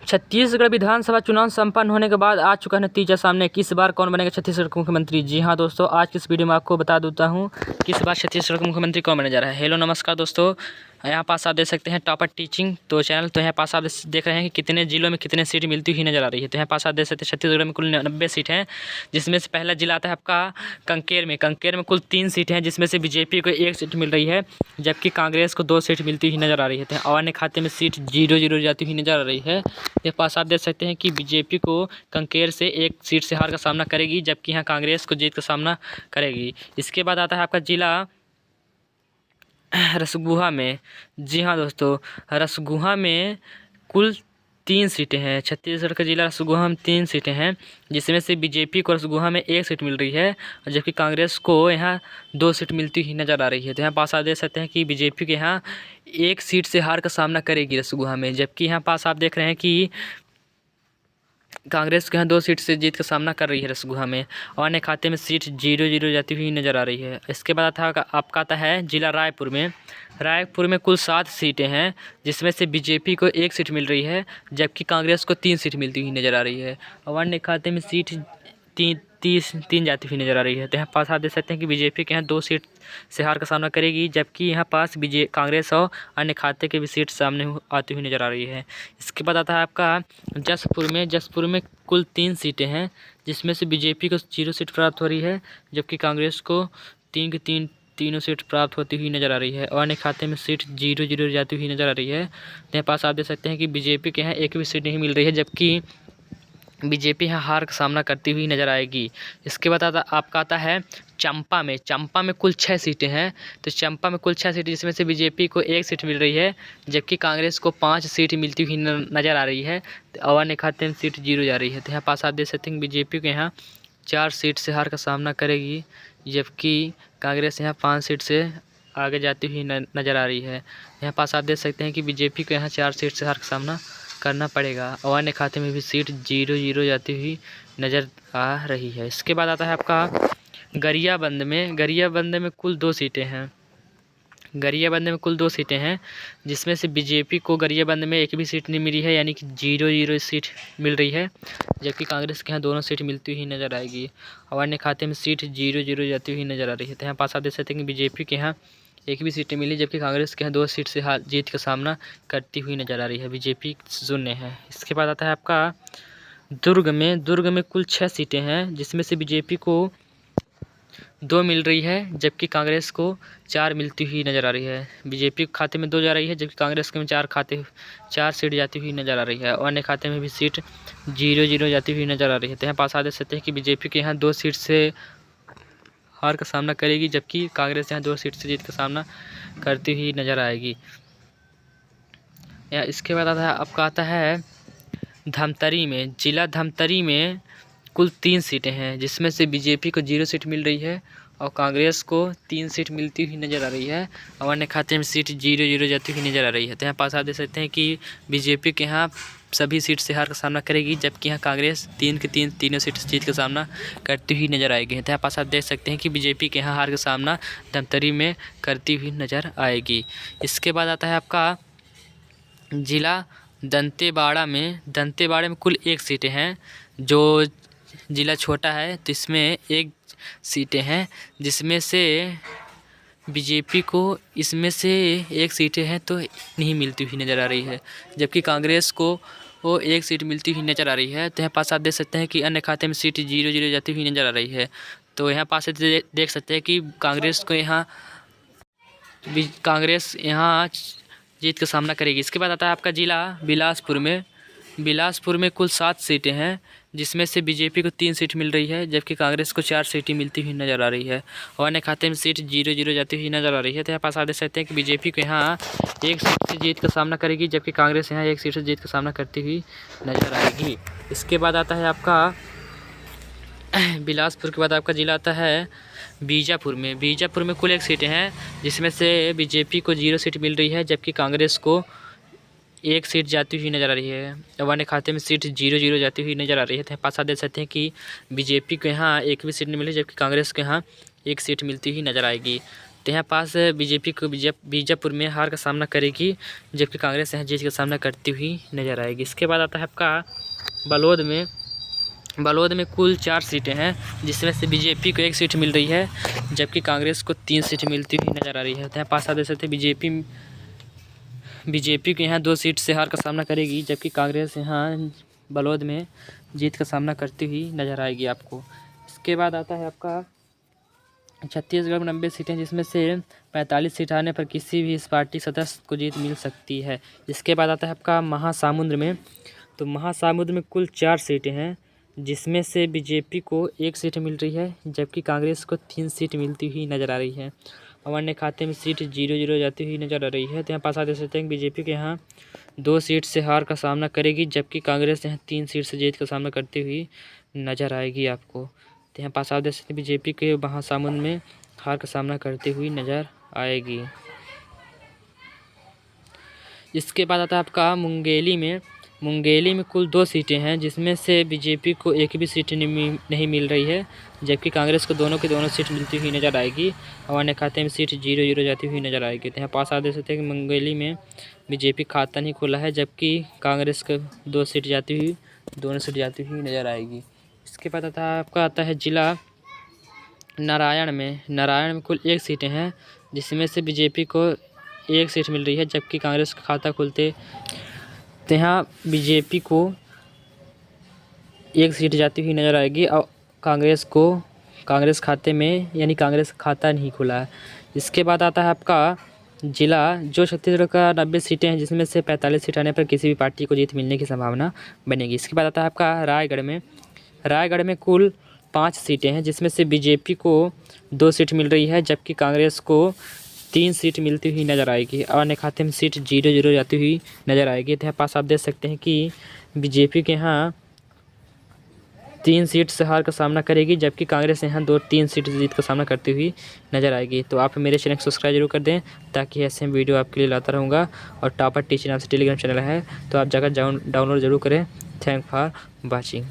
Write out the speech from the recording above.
छत्तीसगढ़ विधानसभा चुनाव संपन्न होने के बाद आ चुका नतीजा सामने। किस बार कौन बनेगा छत्तीसगढ़ का मुख्यमंत्री? जी हाँ दोस्तों, आज की इस वीडियो में आपको बता देता हूँ किस बार छत्तीसगढ़ का मुख्यमंत्री कौन बनने जा रहा है। हेलो नमस्कार दोस्तों, यहाँ पास आप देख सकते हैं टॉपर टीचिंग तो चैनल। तो यहाँ पास आप देख रहे हैं कि कितने जिलों में कितने सीट मिलती हुई नजर आ रही है। तो यहाँ पास आप देख सकते हैं छत्तीसगढ़ में कुल 90 सीट हैं, जिसमें से पहला जिला आता है आपका कंकेर में। कंकेर में कुल 3 सीटें हैं, जिसमें से बीजेपी को 1 सीट मिल रही है, जबकि कांग्रेस को 2 सीट मिलती हुई नजर आ रही है। तो और अन्य खाते में सीट 0-0 जाती हुई नजर आ रही है। यहाँ पास आप देख सकते हैं कि बीजेपी को कंकेर से 1 सीट से हार का सामना करेगी, जबकि यहाँ कांग्रेस को जीत का सामना करेगी। इसके बाद आता है आपका जिला रसगुहा में। जी हाँ दोस्तों, रसगुहा में कुल 3 सीटें हैं। छत्तीसगढ़ का जिला रसगुहा में 3 सीटें हैं, जिसमें से बीजेपी को रसगुहा में 1 सीट मिल रही है, जबकि कांग्रेस को यहाँ 2 सीट मिलती हुई नज़र आ रही है। तो यहाँ पास आप देख सकते हैं कि बीजेपी के यहाँ 1 सीट से हार का सामना करेगी रसगुहा में, जबकि यहाँ पास आप देख रहे हैं कि कांग्रेस के यहाँ 2 सीट से जीत का सामना कर रही है रसगुहा में। और अन्य खाते में सीट 0-0 जाती हुई नज़र आ रही है। इसके बाद आपका आता है जिला रायपुर में। रायपुर में कुल 7 सीटें हैं, जिसमें से बीजेपी को 1 सीट मिल रही है, जबकि कांग्रेस को 3 सीट मिलती हुई नज़र आ रही है। और अन्य खाते में सीट 3 जाती हुई नज़र आ रही है। तो यहाँ पास आप देख सकते हैं कि बीजेपी के यहाँ 2 सीट से हार का सामना करेगी, जबकि यहाँ पास कांग्रेस और अन्य खाते के भी सीट सामने आती हुई नज़र आ रही है। इसके बाद आता है आपका जसपुर में। जसपुर में कुल 3 सीटें हैं, जिसमें से बीजेपी को 0 सीट प्राप्त हो रही है, जबकि कांग्रेस को 3 की तीनों सीट प्राप्त होती हुई नज़र आ रही है। और अन्य खाते में सीट 0-0 जाती हुई नज़र आ रही है। यहाँ पास आप देख सकते हैं कि बीजेपी के यहाँ 1 भी सीट नहीं मिल रही है, जबकि बीजेपी यहाँ हार का सामना करती हुई नज़र आएगी। इसके बाद आपका आता है चंपा में। चंपा में कुल 6 सीटें हैं। तो चंपा में कुल 6 सीटें, जिसमें से बीजेपी को 1 सीट मिल रही है, जबकि कांग्रेस को 5 सीट मिलती हुई नज़र आ रही है। और अन्य खाते में सीट 0 जा रही है। तो यहाँ पास आप देख सकते हैं बीजेपी के यहाँ 4 सीट से हार का सामना करेगी, जबकि कांग्रेस यहाँ 5 सीट से आगे जाती हुई नज़र आ रही है। यहाँ पास आप देख सकते हैं कि बीजेपी को यहाँ 4 सीट से हार का सामना करना पड़ेगा। और अन्य खाते में भी सीट 0-0 जाती हुई नज़र आ रही है। इसके बाद आता है आपका गरियाबंद में। गरियाबंद में कुल 2 सीटें हैं। गरियाबंद में कुल 2 सीटें हैं, जिसमें से बीजेपी को गरियाबंद में 1 भी सीट नहीं मिली है, यानी कि 0-0 सीट मिल रही है, जबकि कांग्रेस के यहाँ दोनों सीट मिलती हुई नज़र आएगी। और अन्य खाते में सीट 0-0 जाती हुई नज़र आ रही है। तो यहाँ पास आप देख सकते हैं कि बीजेपी के यहाँ 1 भी सीटें मिली, जबकि कांग्रेस के यहाँ 2 सीट से जीत का सामना करती हुई नज़र आ रही है। बीजेपी शून्य है। इसके बाद आता है आपका दुर्ग में। दुर्ग में कुल 6 सीटें हैं, जिसमें से बीजेपी को 2 मिल रही है, जबकि कांग्रेस को 4 मिलती हुई नज़र आ रही है। बीजेपी के खाते में 2 जा रही है, जबकि कांग्रेस के में 4 सीट जाती हुई नज़र आ रही है। और अन्य खाते में भी सीट 0-0 जाती हुई नज़र आ रही है। तो यहाँ पास आ देख सकते हैं कि बीजेपी के यहाँ 2 सीट से हार का सामना करेगी, जबकि कांग्रेस यहाँ 2 सीट से जीत का सामना करती हुई नज़र आएगी। या इसके बाद आता है धमतरी में। जिला धमतरी में कुल 3 सीटें हैं, जिसमें से बीजेपी को 0 सीट मिल रही है, और कांग्रेस को 3 सीट मिलती हुई नज़र आ रही है। और अन्य खाते में सीट 0-0 जाती हुई नज़र आ रही है। तो यहाँ पास आप देख सकते हैं कि बीजेपी के यहाँ सभी सीट से हार का सामना करेगी, जबकि यहाँ कांग्रेस 3 की तीनों सीट से जीत का सामना करती हुई नज़र आएगी। तो यहाँ पास आप देख सकते हैं कि बीजेपी के यहाँ हार का सामना धमतरी में करती हुई नज़र आएगी। इसके बाद आता है आपका जिला दंतेवाड़ा में। दंतेवाड़ा में कुल 1 सीटें हैं। जो ज़िला छोटा है, तो इसमें 1 सीटें हैं, जिसमें से बीजेपी को इसमें से 1 सीटें हैं तो नहीं मिलती हुई नज़र आ रही है, जबकि कांग्रेस को वो 1 सीट मिलती हुई नज़र आ रही है। तो यहाँ पास आप देख सकते हैं कि अन्य खाते में सीट 0-0 जाती हुई नज़र आ रही है। तो यहाँ पास देख सकते हैं कि कांग्रेस यहाँ जीत का सामना करेगी। इसके बाद आता है आपका जिला बिलासपुर में। बिलासपुर में कुल 7 सीटें हैं, जिसमें से बीजेपी को 3 सीट मिल रही है, जबकि कांग्रेस को 4 सीटें मिलती हुई नज़र आ रही है। और अन्य खाते में सीट 0-0 जाती हुई नज़र आ रही है। तो यहाँ पास आप देख सकते हैं कि बीजेपी को यहाँ 1 सीट से जीत का सामना करेगी, जबकि कांग्रेस यहाँ 1 सीट से जीत का सामना करती हुई नज़र आएगी। इसके बाद आता है आपका बिलासपुर के बाद आपका जिला आता है बीजापुर में। बीजापुर में कुल 1 सीटें हैं, जिसमें से बीजेपी को 0 सीट मिल रही है, जबकि कांग्रेस को 1 सीट जाती हुई नज़र आ रही है। और अन्य खाते में सीट 0-0 जाती हुई नज़र आ रही है। तो पास आप देख सकते हैं कि बीजेपी को यहाँ 1 भी सीट नहीं मिली, जबकि कांग्रेस को यहाँ 1 सीट मिलती हुई नज़र आएगी। तो यहाँ पास बीजेपी को बीजापुर में हार का सामना करेगी, जबकि कांग्रेस यहाँ जीत का सामना करती हुई नज़र आएगी। इसके बाद आता है आपका बलौद में कुल 4 सीटें हैं, जिसमें से बीजेपी को 1 सीट मिल रही है, जबकि कांग्रेस को 3 सीट मिलती हुई नज़र आ रही है। तो यहाँ पास आप देख सकते हैं बीजेपी को यहाँ 2 सीट से हार का सामना करेगी, जबकि कांग्रेस यहाँ बलौद में जीत का सामना करती हुई नज़र आएगी आपको। इसके बाद आता है आपका छत्तीसगढ़ में 90 सीटें, जिसमें से 45 सीट आने पर किसी भी इस पार्टी सदस्य को जीत मिल सकती है। इसके बाद आता है आपका महासमुंद में। तो महासमुंद में कुल 4 सीटें हैं, जिसमें से बीजेपी को 1 सीट मिल रही है, जबकि कांग्रेस को 3 सीट मिलती हुई नज़र आ रही है। और अन्य खाते में सीट 0-0 जाती हुई नज़र आ रही है। तो यहाँ पास आप देख सकते हैं बीजेपी के यहाँ 2 सीट से हार का सामना करेगी, जबकि कांग्रेस यहाँ 3 सीट से जीत का सामना करती हुई नज़र आएगी आपको। तो यहाँ पास आप देख सकते हैं बीजेपी के महासमुंद में हार का सामना करती हुई नज़र आएगी। इसके बाद आता है आपका मुंगेली में कुल 2 सीटें हैं, जिसमें से बीजेपी को 1 भी सीट नहीं मिल रही है, जबकि कांग्रेस को दोनों की दोनों सीट मिलती हुई नज़र आएगी। और अन्य खाते में सीट 0-0 जाती हुई नज़र आएगी। तो यहाँ पास आप देख सकते हैं कि मुंगेली में बीजेपी खाता नहीं खुला है, जबकि कांग्रेस को 2 सीट जाती हुई नज़र आएगी। इसके बाद आता है जिला नारायण में कुल 1 सीटें हैं, जिसमें से बीजेपी को 1 सीट मिल रही है, जबकि कांग्रेस का खाता खुलते तो यहाँ बीजेपी को 1 सीट जाती हुई नज़र आएगी और कांग्रेस खाते में यानी कांग्रेस खाता नहीं खुला है। इसके बाद आता है आपका जिला जो छत्तीसगढ़ का 90 सीटें हैं, जिसमें से 45 सीट आने पर किसी भी पार्टी को जीत मिलने की संभावना बनेगी। इसके बाद आता है आपका रायगढ़ में कुल 5 सीटें हैं, जिसमें से बीजेपी को 2 सीट मिल रही है, जबकि कांग्रेस को 3 सीट मिलती हुई नज़र आएगी। और अन्य खाते में सीट 0-0 जाती हुई नज़र आएगी। तो यहाँ पास आप देख सकते हैं कि बीजेपी के यहाँ 3 सीट से हार का सामना करेगी, जबकि कांग्रेस यहाँ 3 सीट से जीत का सामना करती हुई नज़र आएगी। तो आप मेरे चैनल को सब्सक्राइब जरूर कर दें, ताकि ऐसे वीडियो आपके लिए लाता रहूँगा। और टॉपर टीचर नाम से टेलीग्राम चैनल है, तो आप जाकर डाउनलोड जरूर करें। Thank for watching.